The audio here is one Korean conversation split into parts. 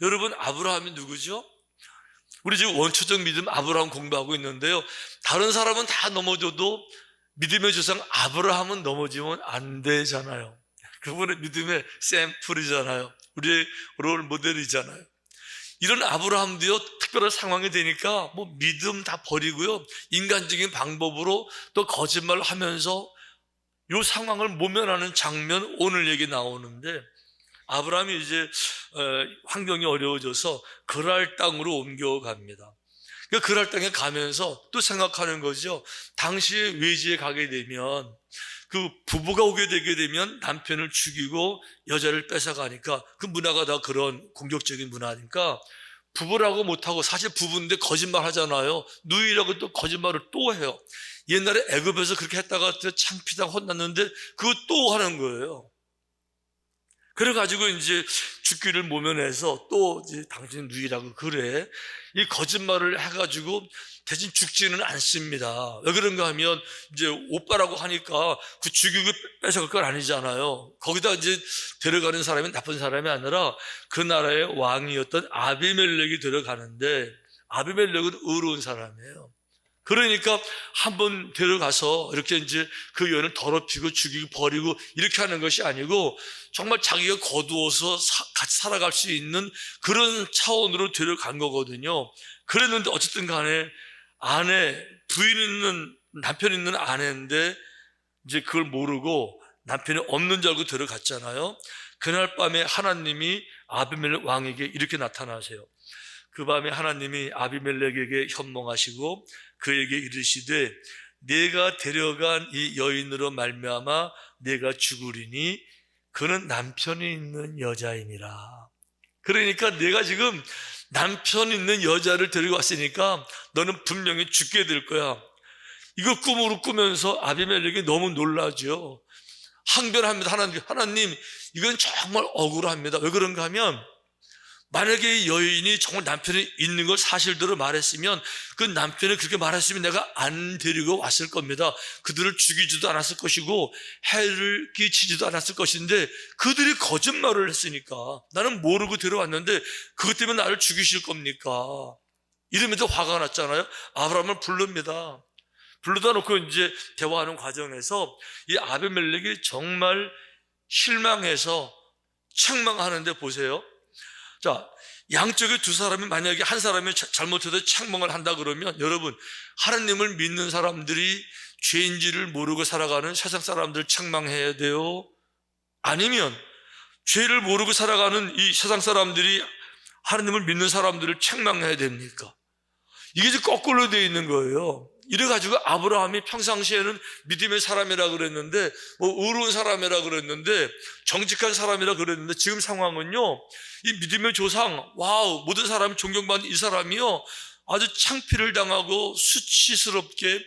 여러분, 아브라함이 누구죠? 우리 지금 원초적 믿음 아브라함 공부하고 있는데요, 다른 사람은 다 넘어져도 믿음의 조상 아브라함은 넘어지면 안 되잖아요. 그분의 믿음의 샘플이잖아요. 우리의 롤 모델이잖아요. 이런 아브라함도요, 특별한 상황이 되니까 뭐 믿음 다 버리고요, 인간적인 방법으로 또 거짓말을 하면서 이 상황을 모면하는 장면, 오늘 얘기 나오는데, 아브라함이 이제 환경이 어려워져서 그랄 땅으로 옮겨갑니다. 그러니까 그랄 땅에 가면서 또 생각하는 거죠. 당시에 외지에 가게 되면, 그 부부가 오게 되게 되면 남편을 죽이고 여자를 뺏어가니까, 그 문화가 다 그런 공격적인 문화니까 부부라고 못하고, 사실 부부인데 거짓말 하잖아요. 누이라고 또 거짓말을 또 해요. 옛날에 애굽에서 그렇게 했다가 창피당 혼났는데 그거 또 하는 거예요. 그래가지고 이제 죽기를 모면해서 또 이제 당신 누이라고 그래, 이 거짓말을 해가지고 대신 죽지는 않습니다. 왜 그런가 하면, 이제 오빠라고 하니까 그 죽이고 뺏어갈 건 아니잖아요. 거기다 이제 데려가는 사람이 나쁜 사람이 아니라 그 나라의 왕이었던 아비멜렉이 데려가는데, 아비멜렉은 의로운 사람이에요. 그러니까 한번 데려가서 이렇게 이제 그 여인을 더럽히고 죽이고 버리고 이렇게 하는 것이 아니고, 정말 자기가 거두어서 같이 살아갈 수 있는 그런 차원으로 데려간 거거든요. 그랬는데 어쨌든 간에 부인 있는, 남편 있는 아내인데 이제 그걸 모르고 남편이 없는 줄 알고 데려갔잖아요. 그날 밤에 하나님이 아비멜렉 왕에게 이렇게 나타나세요. 그 밤에 하나님이 아비멜렉에게 현몽하시고 그에게 이르시되, 내가 데려간 이 여인으로 말미암아 내가 죽으리니 그는 남편이 있는 여자이니라. 그러니까 내가 지금 남편 있는 여자를 데리고 왔으니까 너는 분명히 죽게 될 거야. 이거 꿈으로 꾸면서 아비멜렉이 너무 놀라죠. 항변합니다. 하나님, 이건 정말 억울합니다. 왜 그런가 하면, 만약에 이 여인이 정말 남편이 있는 걸 사실대로 말했으면, 그 남편이 그렇게 말했으면 내가 안 데리고 왔을 겁니다. 그들을 죽이지도 않았을 것이고 해를 끼치지도 않았을 것인데, 그들이 거짓말을 했으니까 나는 모르고 데려왔는데 그것 때문에 나를 죽이실 겁니까? 이러면서 화가 났잖아요. 아브라함을 부릅니다. 불러다 놓고 이제 대화하는 과정에서 이 아비멜렉이 정말 실망해서 책망하는데, 보세요. 자, 양쪽에 두 사람이, 만약에 한 사람이 잘못해서 책망을 한다 그러면, 여러분, 하나님을 믿는 사람들이 죄인지를 모르고 살아가는 세상 사람들 책망해야 돼요? 아니면 죄를 모르고 살아가는 이 세상 사람들이 하나님을 믿는 사람들을 책망해야 됩니까? 이게 이제 거꾸로 되어 있는 거예요. 이래가지고 아브라함이 평상시에는 믿음의 사람이라 그랬는데, 뭐 의로운 사람이라 그랬는데, 정직한 사람이라 그랬는데, 지금 상황은요, 이 믿음의 조상, 와우, 모든 사람이 존경받는 이 사람이요, 아주 창피를 당하고 수치스럽게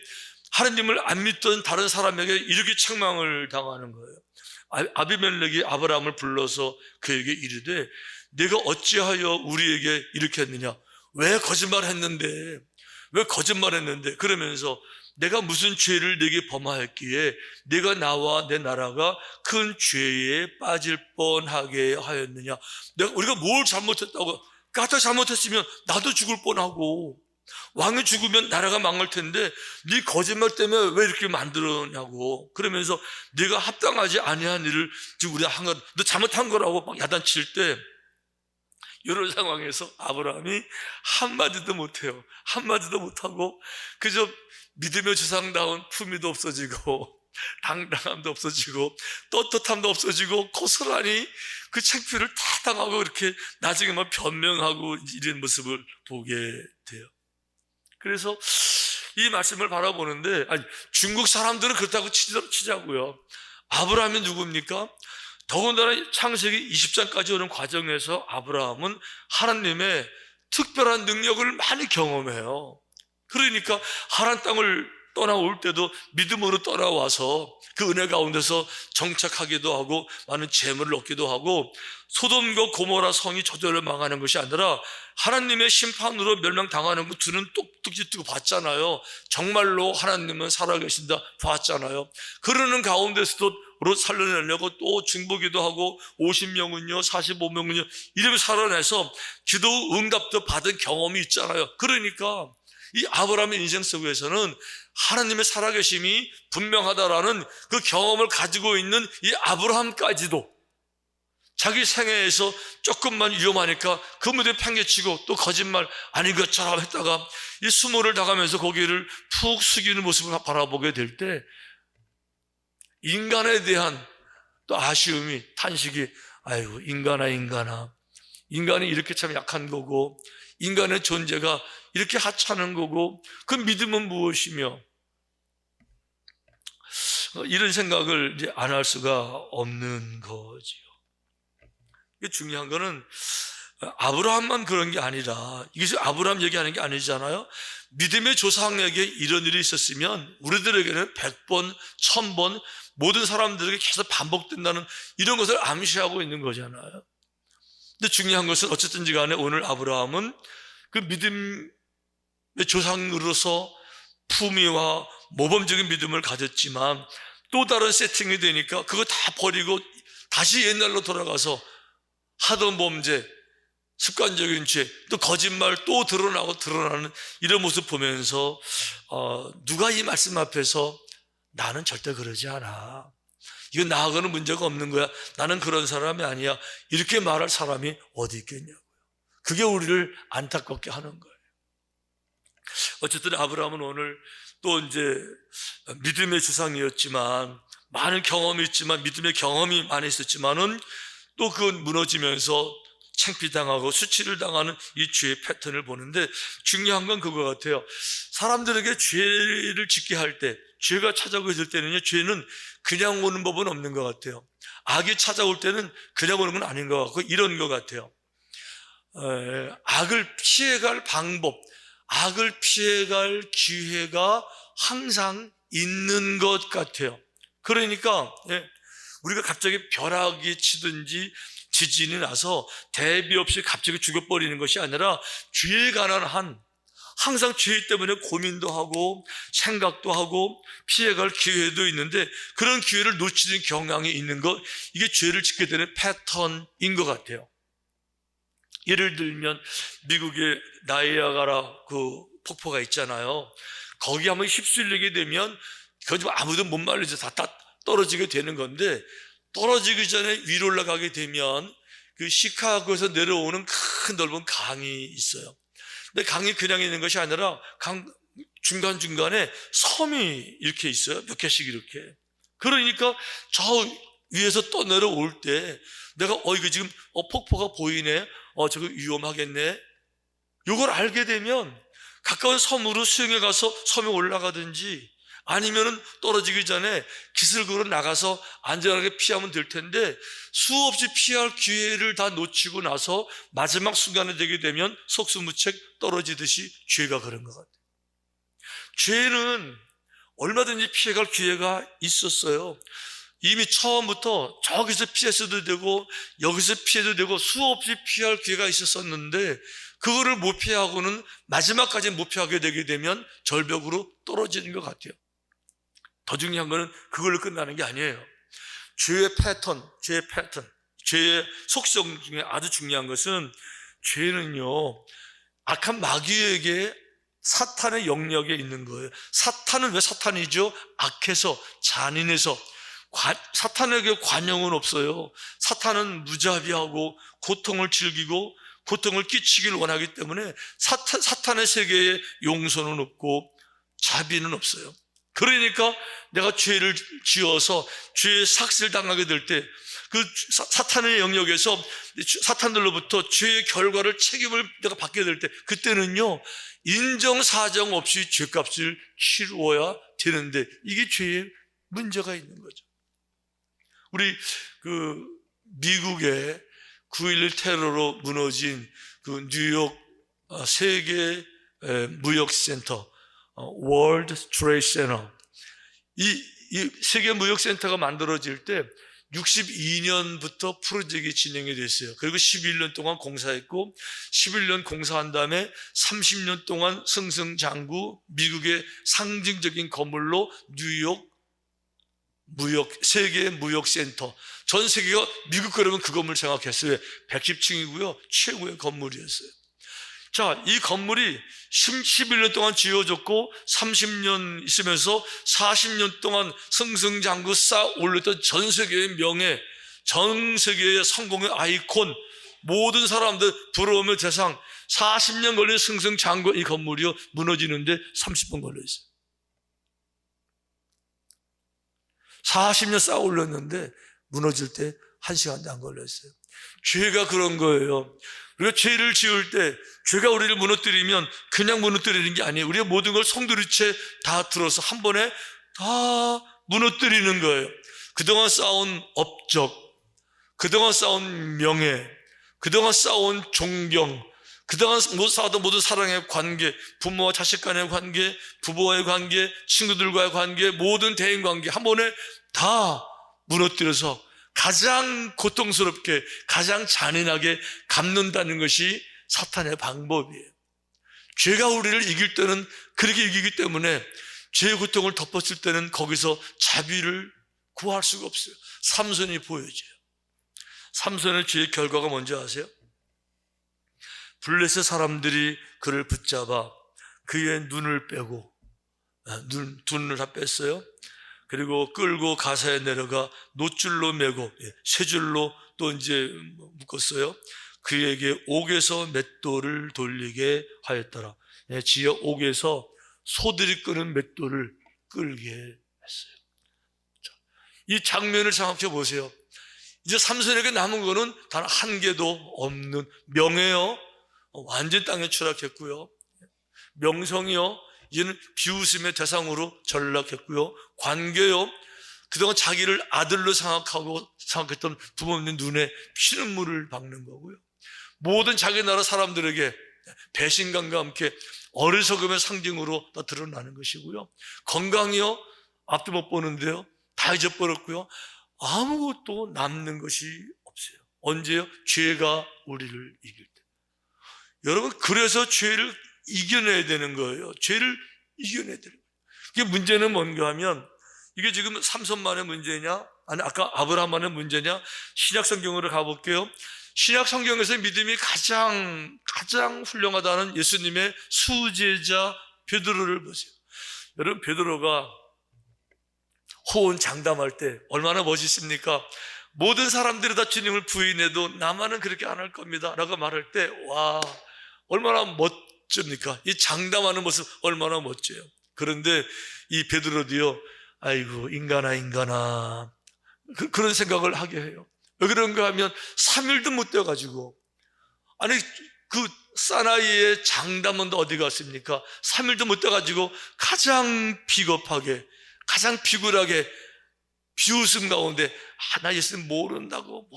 하나님을 안 믿던 다른 사람에게 이렇게 책망을 당하는 거예요. 아비멜렉이 아브라함을 불러서 그에게 이르되, 내가 어찌하여 우리에게 이렇게 했느냐? 왜 거짓말했는데? 왜 거짓말했는데? 그러면서 내가 무슨 죄를 내게 범하였기에 내가 나와 내 나라가 큰 죄에 빠질 뻔하게 하였느냐? 우리가 뭘 잘못했다고? 까딱 잘못했으면 나도 죽을 뻔하고, 왕이 죽으면 나라가 망할 텐데 네 거짓말 때문에 왜 이렇게 만들었냐고. 그러면서 네가 합당하지 아니한 일을 지금 우리가 한 건, 너 잘못한 거라고 막 야단칠 때, 이런 상황에서 아브라함이 한마디도 못해요. 한마디도 못하고 그저 믿음의 조상다운 품위도 없어지고 당당함도 없어지고 떳떳함도 없어지고 고스란히 그 창피를 다 당하고 이렇게 나중에 막 변명하고 이런 모습을 보게 돼요. 그래서 이 말씀을 바라보는데, 중국 사람들은 그렇다고 치자고요. 아브라함이 누굽니까? 더군다나 창세기 20장까지 오는 과정에서 아브라함은 하나님의 특별한 능력을 많이 경험해요. 그러니까 하란 땅을 떠나올 때도 믿음으로 떠나와서 그 은혜 가운데서 정착하기도 하고 많은 재물을 얻기도 하고, 소돔과 고모라 성이 저절로 망하는 것이 아니라 하나님의 심판으로 멸망당하는 거 두 눈 똑똑히 뜨고 봤잖아요. 정말로 하나님은 살아계신다 봤잖아요. 그러는 가운데서도 살려내려고 또 중보기도 하고 50명은요 45명은요 이렇게 살아내서 기도 응답도 받은 경험이 있잖아요. 그러니까 이 아브라함의 인생 속에서는 하나님의 살아계심이 분명하다라는 그 경험을 가지고 있는 이 아브라함까지도 자기 생애에서 조금만 위험하니까 그 무대 팽개치고 또 거짓말 아닌 것처럼 했다가 이 수모를 당하면서 고개를 푹 숙이는 모습을 바라보게 될 때 인간에 대한 또 아쉬움이, 탄식이, 아이고 인간아 인간이 이렇게 참 약한 거고 인간의 존재가 이렇게 하찮은 거고 그 믿음은 무엇이며, 이런 생각을 이제 안 할 수가 없는 거지요. 중요한 거는 아브라함만 그런 게 아니라, 이게 아브라함 얘기하는 게 아니잖아요. 믿음의 조상에게 이런 일이 있었으면 우리들에게는 100번, 1000번 모든 사람들에게 계속 반복된다는 이런 것을 암시하고 있는 거잖아요. 근데 중요한 것은 어쨌든지 간에 오늘 아브라함은 그 믿음의 조상으로서 품위와 모범적인 믿음을 가졌지만 또 다른 세팅이 되니까 그거 다 버리고 다시 옛날로 돌아가서 하던 범죄, 습관적인 죄, 또 거짓말 또 드러나는 이런 모습 보면서 누가 이 말씀 앞에서 나는 절대 그러지 않아, 이건 나하고는 문제가 없는 거야, 나는 그런 사람이 아니야, 이렇게 말할 사람이 어디 있겠냐고요. 그게 우리를 안타깝게 하는 거예요. 어쨌든 아브라함은 오늘 또 이제 믿음의 조상이었지만, 많은 경험이 있지만, 믿음의 경험이 많이 있었지만은 또 그건 무너지면서 창피당하고 수치를 당하는 이 죄의 패턴을 보는데, 중요한 건 그거 같아요. 사람들에게 죄를 짓게 할 때, 죄가 찾아오게 될 때는요, 죄는 그냥 오는 법은 없는 것 같아요. 악이 찾아올 때는 그냥 오는 건 아닌 것 같고, 이런 것 같아요. 악을 피해갈 방법, 악을 피해갈 기회가 항상 있는 것 같아요. 그러니까 우리가 갑자기 벼락이 치든지 지진이 나서 대비 없이 갑자기 죽어버리는 것이 아니라 죄에 관한 항상 죄 때문에 고민도 하고 생각도 하고 피해갈 기회도 있는데, 그런 기회를 놓치는 경향이 있는 것, 이게 죄를 짓게 되는 패턴인 것 같아요. 예를 들면 미국의 나이아가라 그 폭포가 있잖아요. 거기 한번 휩쓸리게 되면 거기 아무도 못 말리죠. 다 떨어지게 되는 건데, 떨어지기 전에 위로 올라가게 되면 그 시카고에서 내려오는 큰 넓은 강이 있어요. 근데 강이 그냥 있는 것이 아니라 강 중간중간에 섬이 이렇게 있어요. 몇 개씩 이렇게. 그러니까 저 위에서 떠내려올 때 내가 이거 지금 폭포가 보이네, 저거 위험하겠네, 이걸 알게 되면 가까운 섬으로 수영해 가서 섬에 올라가든지, 아니면은 떨어지기 전에 기슭으로 나가서 안전하게 피하면 될 텐데, 수없이 피할 기회를 다 놓치고 나서 마지막 순간에 되게 되면 속수무책 떨어지듯이 죄가 그런 것 같아요. 죄는 얼마든지 피해갈 기회가 있었어요. 이미 처음부터 저기서 피했어도 되고 여기서 피해도 되고 수없이 피할 기회가 있었었는데, 그거를 못 피하고는 마지막까지 못 피하게 되게 되면 절벽으로 떨어지는 것 같아요. 더 중요한 거는 그걸로 끝나는 게 아니에요. 죄의 패턴, 죄의 속성 중에 아주 중요한 것은, 죄는요 악한 마귀에게, 사탄의 영역에 있는 거예요. 사탄은 왜 사탄이죠? 악해서, 잔인해서. 사탄에게 관용은 없어요. 사탄은 무자비하고 고통을 즐기고 고통을 끼치기를 원하기 때문에 사탄의 세계에 용서는 없고 자비는 없어요. 그러니까 내가 죄를 지어서 죄의 삭스를 당하게 될 때, 그 사탄의 영역에서 사탄들로부터 죄의 결과를, 책임을 내가 받게 될 때, 그때는요 인정사정 없이 죄값을 치루어야 되는데, 이게 죄의 문제가 있는 거죠. 우리 그 미국의 9.11 테러로 무너진 그 뉴욕 세계 무역센터, 월드 트레이드 센터, 이 세계 무역센터가 만들어질 때 62년부터 프로젝트가 진행이 됐어요. 그리고 11년 동안 공사했고, 11년 공사한 다음에 30년 동안 승승장구 미국의 상징적인 건물로 뉴욕 세계의 무역센터, 전 세계가 미국 그러면 그 건물 생각했어요. 110층이고요 최고의 건물이었어요. 자, 이 건물이 11년 동안 지어졌고 30년 있으면서 40년 동안 승승장구 쌓아 올렸던 전 세계의 명예, 전 세계의 성공의 아이콘, 모든 사람들 부러움의 대상, 40년 걸린 승승장구 이 건물이요 무너지는데 30분 걸려있어요. 40년 쌓아 올렸는데 무너질 때 1시간도 안 걸렸어요. 죄가 그런 거예요. 우리가 죄를 지을 때 죄가 우리를 무너뜨리면 그냥 무너뜨리는 게 아니에요. 우리가 모든 걸 송두리째 다 들어서 한 번에 다 무너뜨리는 거예요. 그동안 쌓아온 업적, 그동안 쌓아온 명예, 그동안 쌓아온 존경, 그동안 쌓아온 모든 사랑의 관계, 부모와 자식 간의 관계, 부부와의 관계, 친구들과의 관계, 모든 대인관계 한 번에 다 무너뜨려서 가장 고통스럽게, 가장 잔인하게 갚는다는 것이 사탄의 방법이에요. 죄가 우리를 이길 때는 그렇게 이기기 때문에 죄의 고통을 덮었을 때는 거기서 자비를 구할 수가 없어요. 삼손이 보여져요. 삼손의 죄의 결과가 뭔지 아세요? 블레셋 사람들이 그를 붙잡아 그의 눈을 빼고, 두 눈을 다 뺐어요. 그리고 끌고 가사에 내려가 노줄로 매고 세 줄로 또 이제 묶었어요. 그에게 옥에서 맷돌을 돌리게 하였더라. 지어 옥에서 소들이 끄는 맷돌을 끌게 했어요. 이 장면을 생각해 보세요. 이제 삼손에게 남은 거는 단 한 개도 없는 명예요. 완전 땅에 추락했고요. 명성이요. 이제는 비웃음의 대상으로 전락했고요. 관계요. 그동안 자기를 아들로 생각했던 부모님 눈에 피눈물을 박는 거고요. 모든 자기 나라 사람들에게 배신감과 함께 어리석음의 상징으로 다 드러나는 것이고요. 건강이요. 앞도 못 보는데요. 다 잊어버렸고요. 아무것도 남는 것이 없어요. 언제요? 죄가 우리를 이길 때. 여러분, 그래서 죄를 이겨내야 되는 거예요. 죄를 이겨내야 되는 거예요. 이게 문제는 뭔가 하면, 이게 지금 삼손만의 문제냐? 아니, 아까 아브라함만의 문제냐? 신약 성경으로 가볼게요. 신약 성경에서 믿음이 가장 훌륭하다는 예수님의 수제자 베드로를 보세요. 여러분, 베드로가 호언 장담할 때 얼마나 멋있습니까? 모든 사람들이 다 주님을 부인해도 나만은 그렇게 안 할 겁니다 라고 말할 때, 와, 얼마나 멋집니까? 이 장담하는 모습 얼마나 멋져요. 그런데 이 베드로도요, 아이고 인간아 그런 생각을 하게 해요. 왜 그런가 하면 3일도 못 돼가지고, 아니 그 사나이의 장담은 어디 갔습니까? 3일도 못 돼가지고 가장 비겁하게, 가장 비굴하게 비웃음 가운데, 나 예수님 모른다고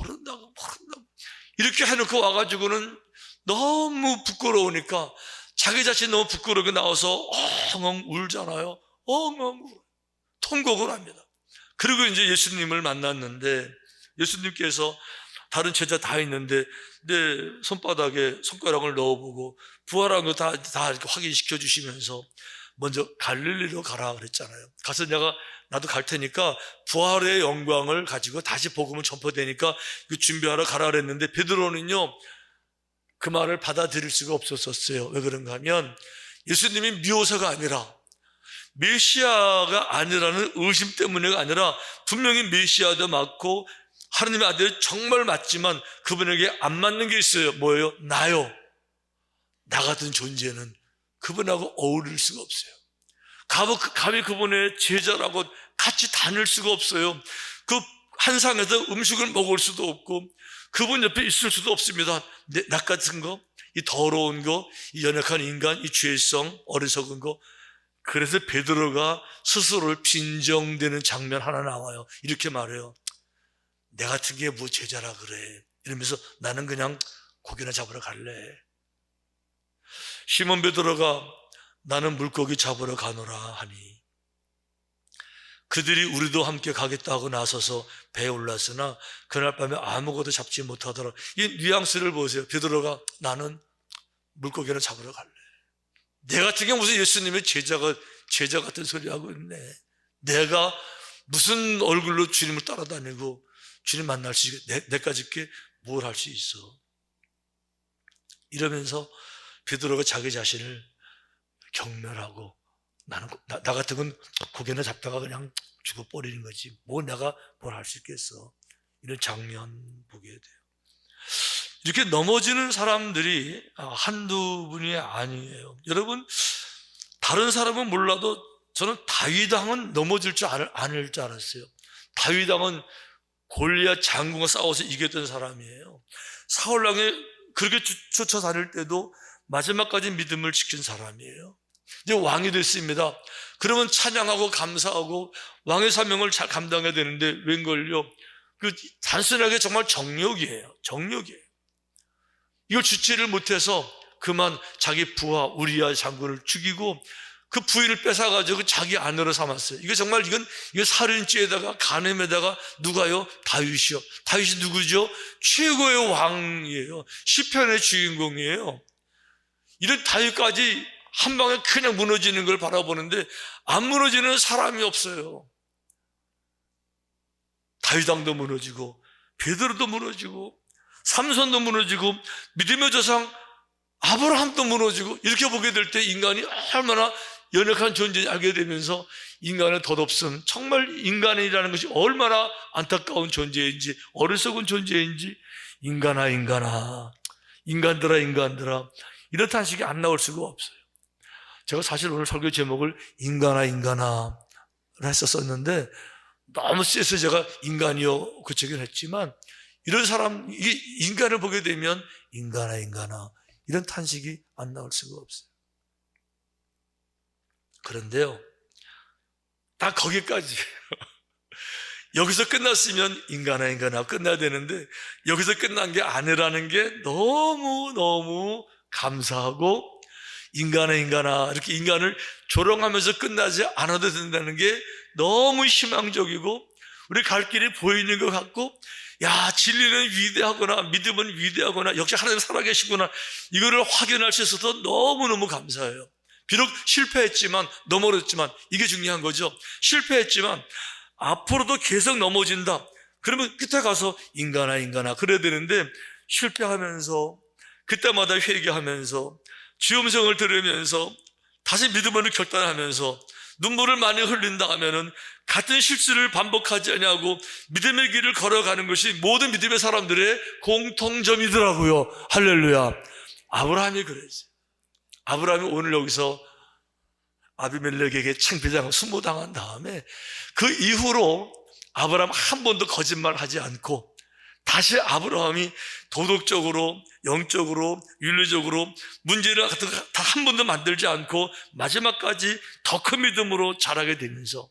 이렇게 해놓고 와가지고는 너무 부끄러우니까 자기 자신 너무 부끄러우게 나와서 엉엉 울잖아요. 엉엉 통곡을 합니다. 그리고 이제 예수님을 만났는데, 예수님께서 다른 제자 다 있는데 내 손바닥에 손가락을 넣어보고 부활한 거 다 이렇게 확인시켜 주시면서 먼저 갈릴리로 가라 그랬잖아요. 가서 나도 갈 테니까 부활의 영광을 가지고 다시 복음을 전파되니까 준비하러 가라 그랬는데, 베드로는요 그 말을 받아들일 수가 없었어요. 왜 그런가 하면 예수님이 미워서가 아니라, 메시아가 아니라는 의심 때문에가 아니라, 분명히 메시아도 맞고 하나님의 아들이 정말 맞지만 그분에게 안 맞는 게 있어요. 뭐예요? 나요. 나 같은 존재는 그분하고 어울릴 수가 없어요. 감히 그분의 제자라고 같이 다닐 수가 없어요. 그 한 상에서 음식을 먹을 수도 없고 그분 옆에 있을 수도 없습니다. 나 같은 거, 이 더러운 거, 이 연약한 인간, 이 죄성, 어리석은 거. 그래서 베드로가 스스로를 빈정대는 장면 하나 나와요. 이렇게 말해요. 내 같은 게 뭐 제자라 그래. 이러면서 나는 그냥 고기나 잡으러 갈래. 시몬 베드로가 나는 물고기 잡으러 가노라 하니, 그들이 우리도 함께 가겠다고 나서서 배에 올랐으나 그날 밤에 아무것도 잡지 못하더라. 이 뉘앙스를 보세요. 베드로가 나는 물고기나 잡으러 갈래. 내 같은 게 무슨 예수님의 제자 같은 소리 하고 있네. 내가 무슨 얼굴로 주님을 따라다니고 주님 만날 수 있게 내까지 있게 뭘 할 수 있어. 이러면서 베드로가 자기 자신을 경멸하고 나 같으면 고개나 잡다가 그냥 죽어버리는 거지. 뭐 내가 뭘 할 수 있겠어. 이런 장면 보게 돼요. 이렇게 넘어지는 사람들이 한두 분이 아니에요. 여러분, 다른 사람은 몰라도 저는 다윗 왕은 넘어질 줄 아닐 줄 알았어요. 다윗 왕은 골리앗 장군과 싸워서 이겼던 사람이에요. 사울 왕이 그렇게 쫓아다닐 때도 마지막까지 믿음을 지킨 사람이에요. 이제 왕이 됐습니다. 그러면 찬양하고 감사하고 왕의 사명을 잘 감당해야 되는데 웬걸요? 단순하게 정말 정욕이에요. 정욕이에요. 이걸 주체를 못해서 그만 자기 부하 우리야 장군을 죽이고 그 부인을 뺏어가지고 자기 아내로 삼았어요. 이거 살인죄에다가 간음에다가 누가요? 다윗이요. 다윗이 누구죠? 최고의 왕이에요. 시편의 주인공이에요. 이런 다윗까지 한 방에 그냥 무너지는 걸 바라보는데 안 무너지는 사람이 없어요. 다윗 왕도 무너지고 베드로도 무너지고 삼손도 무너지고 믿음의 조상 아브라함도 무너지고 이렇게 보게 될 때 인간이 얼마나 연약한 존재인지 알게 되면서 인간의 덧없음, 정말 인간이라는 것이 얼마나 안타까운 존재인지 어리석은 존재인지 인간아 인간들아 이런 탄식이 안 나올 수가 없어요. 제가 사실 오늘 설교 제목을 인간아 했었는데 너무 세서 제가 인간이요 그 적용했지만 이런 사람, 인간을 보게 되면 인간아 이런 탄식이 안 나올 수가 없어요. 그런데요, 다 거기까지 여기서 끝났으면 인간아 끝나야 되는데 여기서 끝난 게 아니라는 게 너무 감사하고 인간아 이렇게 인간을 조롱하면서 끝나지 않아도 된다는 게 너무 희망적이고 우리 갈 길이 보이는 것 같고 야, 진리는 위대하구나, 믿음은 위대하구나, 역시 하나님 살아계시구나, 이거를 확인할 수 있어서 너무너무 감사해요. 비록 실패했지만 넘어졌지만 이게 중요한 거죠. 실패했지만 앞으로도 계속 넘어진다. 그러면 끝에 가서 인간아 그래야 되는데 실패하면서 그때마다 회개하면서 주의 음성을 들으면서 다시 믿음으로 결단하면서 눈물을 많이 흘린다 하면은 같은 실수를 반복하지 않냐고 믿음의 길을 걸어가는 것이 모든 믿음의 사람들의 공통점이더라고요. 할렐루야. 아브라함이 그랬어요. 아브라함이 오늘 여기서 아비멜렉에게 창피당하고 수모당한 다음에 그 이후로 아브라함 한 번도 거짓말하지 않고 다시 아브라함이 도덕적으로, 영적으로, 윤리적으로 문제를 다 한 번도 만들지 않고 마지막까지 더 큰 믿음으로 자라게 되면서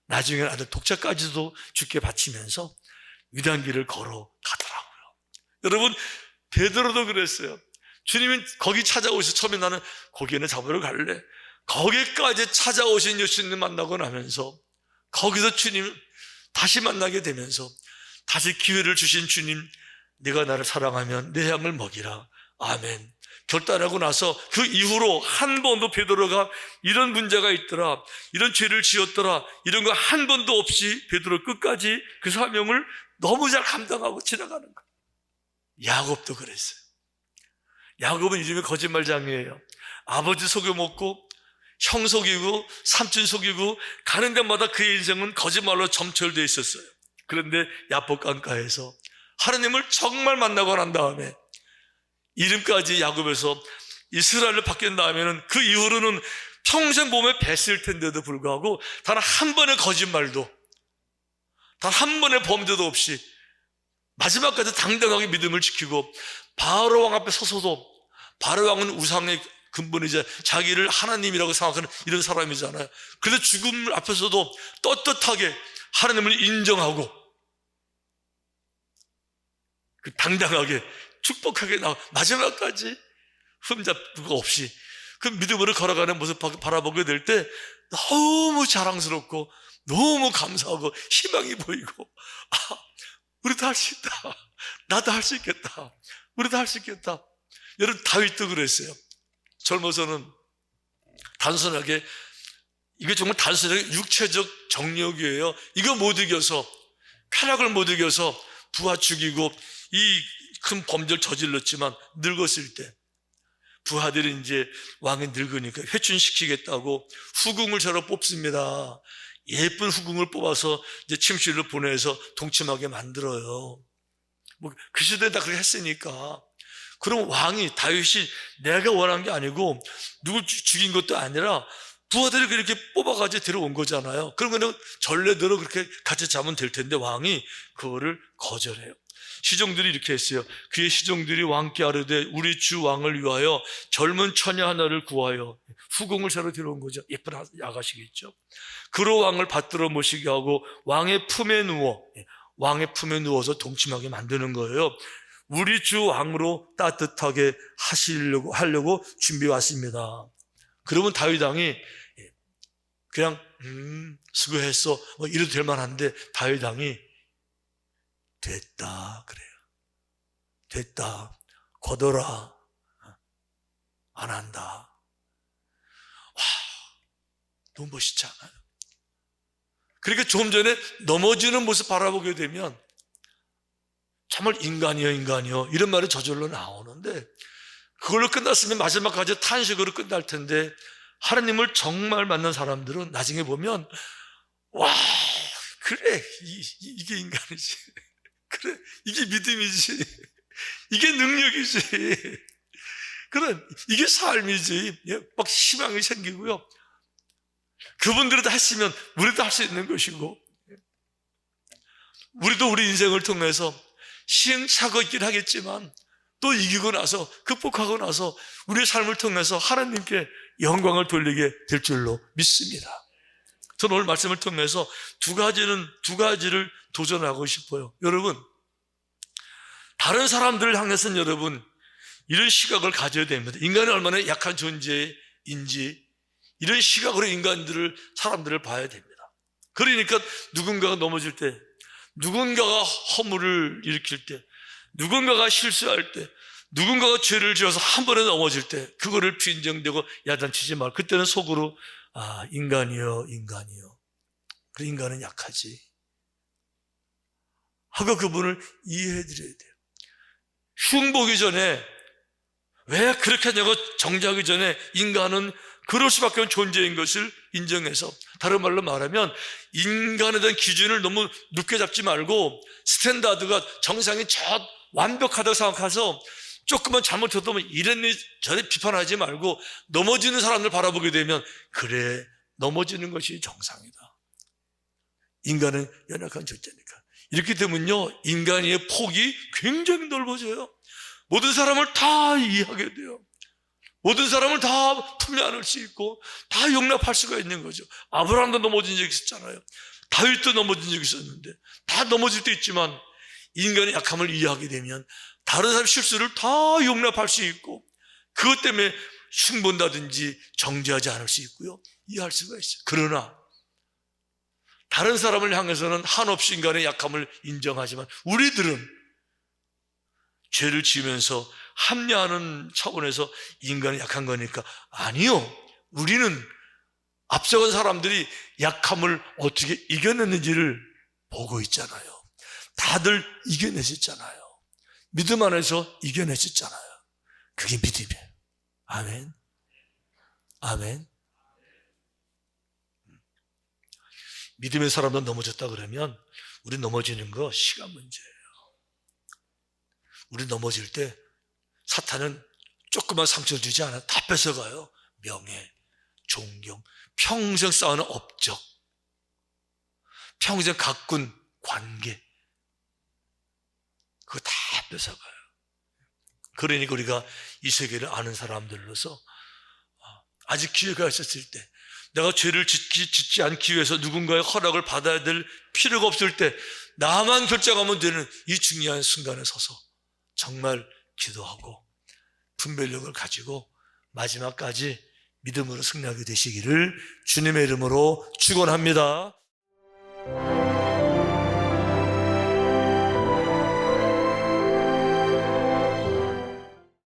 나중에 아들 독자까지도 죽게 바치면서 위대한 길을 걸어가더라고요. 여러분, 베드로도 그랬어요. 주님이 거기 찾아오셔서 처음에 나는 고기는 잡으러 갈래. 거기까지 찾아오신 예수님 만나고 나면서 거기서 주님 다시 만나게 되면서 다시 기회를 주신 주님, 네가 나를 사랑하면 내 양을 먹이라. 아멘. 결단하고 나서 그 이후로 한 번도 베드로가 이런 문제가 있더라, 이런 죄를 지었더라, 이런 거 한 번도 없이 베드로 끝까지 그 사명을 너무 잘 감당하고 지나가는 거예요. 야곱도 그랬어요. 야곱은 이름이 거짓말장이에요. 아버지 속여먹고 형 속이고 삼촌 속이고 가는 데마다 그의 인생은 거짓말로 점철되어 있었어요. 그런데 야복강가에서 하나님을 정말 만나고 난 다음에 이름까지 야곱에서 이스라엘로 바뀐 다음에는 그 이후로는 평생 몸에 뱄을 텐데도 불구하고 단 한 번의 거짓말도 단 한 번의 범죄도 없이 마지막까지 당당하게 믿음을 지키고 바로 왕 앞에 서서도, 바로 왕은 우상의 근본이자 자기를 하나님이라고 생각하는 이런 사람이잖아요. 그래서 죽음 앞에서도 떳떳하게 하나님을 인정하고 당당하게 축복하게 마지막까지 흠잡고 없이 그 믿음으로 걸어가는 모습 바라보게 될 때 너무 자랑스럽고 너무 감사하고 희망이 보이고, 우리도 할 수 있다, 나도 할 수 있겠다, 우리도 할 수 있겠다. 여러분, 다윗도 그랬어요. 젊어서는 단순하게 이게 정말 단순하게 육체적 정력이에요. 이거 못 이겨서, 쾌락을 못 이겨서 부하 죽이고 이 큰 범죄를 저질렀지만 늙었을 때 부하들이 이제 왕이 늙으니까 회춘시키겠다고 후궁을 새로 뽑습니다. 예쁜 후궁을 뽑아서 이제 침실로 보내서 동침하게 만들어요. 뭐 그 시대에 다 그렇게 했으니까. 그럼 왕이, 다윗이 내가 원한 게 아니고 누굴 죽인 것도 아니라 부하들이 그렇게 뽑아가지고 들어온 거잖아요. 그런 거는 전례대로 그렇게 같이 자면 될 텐데 왕이 그거를 거절해요. 시종들이 이렇게 했어요. 그의 시종들이 왕께 아뢰되 우리 주 왕을 위하여 젊은 처녀 하나를 구하여, 후궁을 새로 들어온 거죠. 예쁜 아가씨겠죠. 그로 왕을 받들어 모시게 하고 왕의 품에 누워서 동침하게 만드는 거예요. 우리 주 왕으로 따뜻하게 하려고 준비해 왔습니다. 그러면 다윗 왕이 그냥 수고했어 뭐 이래도 될 만한데, 다윗 왕이 됐다 그래요. 됐다, 거둬라, 안 한다. 와, 너무 멋있지 않아요? 그러니까 조금 전에 넘어지는 모습 바라보게 되면 정말 인간이요 이런 말이 저절로 나오는데, 그걸로 끝났으면 마지막까지 탄식으로 끝날 텐데, 하나님을 정말 만난 사람들은 나중에 보면 와, 그래, 이게 인간이지, 그래, 이게 믿음이지, 이게 능력이지, 그래, 이게 삶이지, 막 희망이 생기고요. 그분들도 했으면 우리도 할 수 있는 것이고, 우리도 우리 인생을 통해서 시행착오 있긴 하겠지만 또 이기고 나서, 극복하고 나서 우리의 삶을 통해서 하나님께 영광을 돌리게 될 줄로 믿습니다. 저는 오늘 말씀을 통해서 두 가지를 도전하고 싶어요. 여러분, 다른 사람들을 향해서는 여러분 이런 시각을 가져야 됩니다. 인간이 얼마나 약한 존재인지 이런 시각으로 사람들을 봐야 됩니다. 그러니까 누군가가 넘어질 때, 누군가가 허물을 일으킬 때, 누군가가 실수할 때, 누군가가 죄를 지어서 한 번에 넘어질 때 그거를 빈정대고 야단치지 말고, 그때는 속으로 인간이요 그래, 인간은 약하지 하고 그분을 이해해드려야 돼요. 흉보기 전에, 왜 그렇게 하냐고 정죄하기 전에 인간은 그럴 수밖에 없는 존재인 것을 인정해서, 다른 말로 말하면 인간에 대한 기준을 너무 높게 잡지 말고 스탠다드가 정상이 완벽하다고 생각해서 조금만 잘못해도 이랬니 저랬니 비판하지 말고 넘어지는 사람들 바라보게 되면, 그래, 넘어지는 것이 정상이다. 인간은 연약한 존재니까. 이렇게 되면요, 인간의 폭이 굉장히 넓어져요. 모든 사람을 다 이해하게 돼요. 모든 사람을 다 품에 안을 수 있고 다 용납할 수가 있는 거죠. 아브라함도 넘어진 적이 있었잖아요. 다윗도 넘어진 적이 있었는데, 다 넘어질 때 있지만 인간의 약함을 이해하게 되면 다른 사람의 실수를 다 용납할 수 있고, 그것 때문에 흉본다든지 정죄하지 않을 수 있고요, 이해할 수가 있어요. 그러나 다른 사람을 향해서는 한없이 인간의 약함을 인정하지만, 우리들은 죄를 지으면서 합리화하는 차원에서 인간이 약한 거니까, 아니요, 우리는 앞서간 사람들이 약함을 어떻게 이겨냈는지를 보고 있잖아요. 다들 이겨내셨잖아요. 믿음 안에서 이겨내셨잖아요. 그게 믿음이에요. 아멘. 아멘. 믿음의 사람도 넘어졌다 그러면 우리 넘어지는 거 시간 문제예요. 우리 넘어질 때 사탄은 조그만 상처를 주지 않아요. 다 뺏어가요. 명예, 존경, 평생 쌓아놓은 업적, 평생 가꾼 관계, 그거 다 뺏어가요. 그러니까 우리가 이 세계를 아는 사람들로서 아직 기회가 있었을 때, 내가 죄를 짓지 않기 위해서 누군가의 허락을 받아야 될 필요가 없을 때 나만 결정하면 되는 이 중요한 순간에 서서 정말 기도하고 분별력을 가지고 마지막까지 믿음으로 승리하게 되시기를 주님의 이름으로 축원합니다.